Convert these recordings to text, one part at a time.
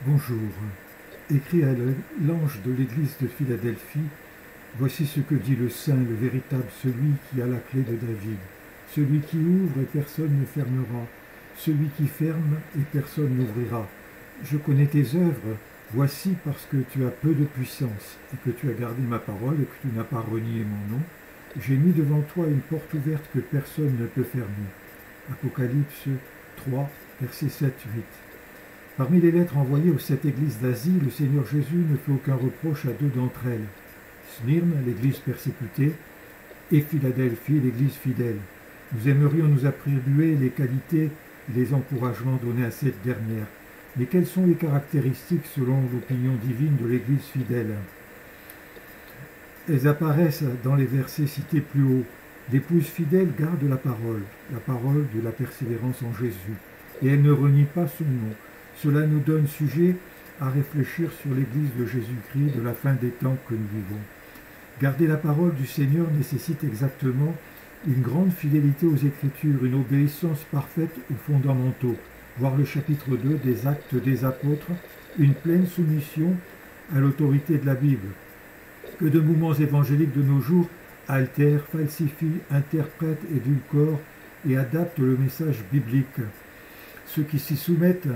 Bonjour. Écrit à l'ange de l'église de Philadelphie, voici ce que dit le Saint, le véritable, celui qui a la clé de David, celui qui ouvre et personne ne fermera, celui qui ferme et personne n'ouvrira. Je connais tes œuvres, voici parce que tu as peu de puissance et que tu as gardé ma parole et que tu n'as pas renié mon nom, j'ai mis devant toi une porte ouverte que personne ne peut fermer. Apocalypse 3, versets 7-8. Parmi les lettres envoyées aux 7 églises d'Asie, le Seigneur Jésus ne fait aucun reproche à 2 d'entre elles. Smyrne, l'église persécutée, et Philadelphie, l'église fidèle. Nous aimerions nous attribuer les qualités et les encouragements donnés à cette dernière. Mais quelles sont les caractéristiques selon l'opinion divine de l'église fidèle? Elles apparaissent dans les versets cités plus haut. L'épouse fidèle garde la parole de la persévérance en Jésus, et elle ne renie pas son nom. Cela nous donne sujet à réfléchir sur l'Église de Jésus-Christ de la fin des temps que nous vivons. Garder la parole du Seigneur nécessite exactement une grande fidélité aux Écritures, une obéissance parfaite aux fondamentaux, voir le chapitre 2 des Actes des Apôtres, une pleine soumission à l'autorité de la Bible. Que de mouvements évangéliques de nos jours altèrent, falsifient, interprètent, édulcorent et adaptent le message biblique. Ceux qui s'y soumettent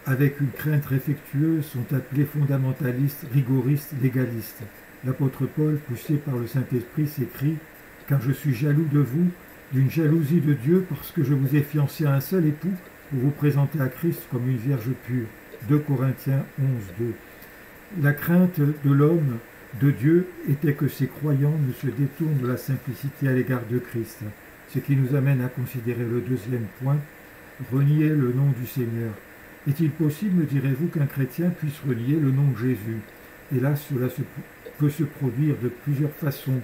avec une crainte respectueuse sont appelés fondamentalistes, rigoristes, légalistes. L'apôtre Paul, poussé par le Saint-Esprit, s'écrie « Car je suis jaloux de vous, d'une jalousie de Dieu, parce que je vous ai fiancé à un seul époux, pour vous présenter à Christ comme une vierge pure. » 2 Corinthiens 11, 2. La crainte de l'homme, de Dieu, était que ces croyants ne se détournent de la simplicité à l'égard de Christ. Ce qui nous amène à considérer le deuxième point, renier le nom du Seigneur. Est-il possible, me direz-vous, qu'un chrétien puisse renier le nom de Jésus? Hélas, cela peut se produire de plusieurs façons.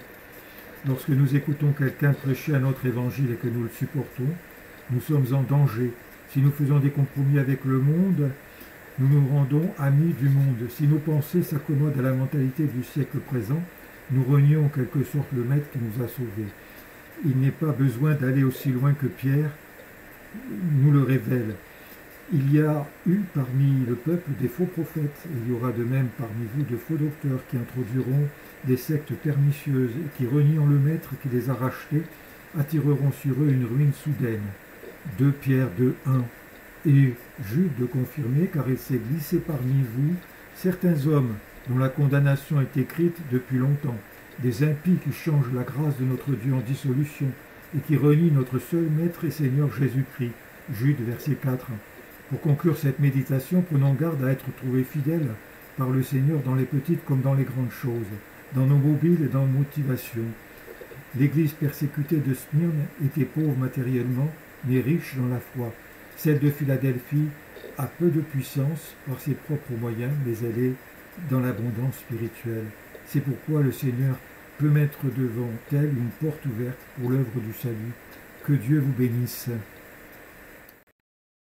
Lorsque nous écoutons quelqu'un prêcher un autre évangile et que nous le supportons, nous sommes en danger. Si nous faisons des compromis avec le monde, nous nous rendons amis du monde. Si nos pensées s'accommodent à la mentalité du siècle présent, nous renions en quelque sorte le Maître qui nous a sauvés. Il n'est pas besoin d'aller aussi loin que Pierre nous le révèle. Il y a eu parmi le peuple des faux prophètes, et il y aura de même parmi vous de faux docteurs qui introduiront des sectes pernicieuses et qui, reniant le Maître qui les a rachetés, attireront sur eux une ruine soudaine. 2 Pierre 2, 1. Et Jude de confirmer, car il s'est glissé parmi vous certains hommes dont la condamnation est écrite depuis longtemps, des impies qui changent la grâce de notre Dieu en dissolution et qui renient notre seul Maître et Seigneur Jésus-Christ. Jude, verset 4. Pour conclure cette méditation, prenons garde à être trouvés fidèles par le Seigneur dans les petites comme dans les grandes choses, dans nos mobiles et dans nos motivations. L'église persécutée de Smyrne était pauvre matériellement, mais riche dans la foi. Celle de Philadelphie a peu de puissance par ses propres moyens, mais elle est dans l'abondance spirituelle. C'est pourquoi le Seigneur peut mettre devant elle une porte ouverte pour l'œuvre du salut. Que Dieu vous bénisse.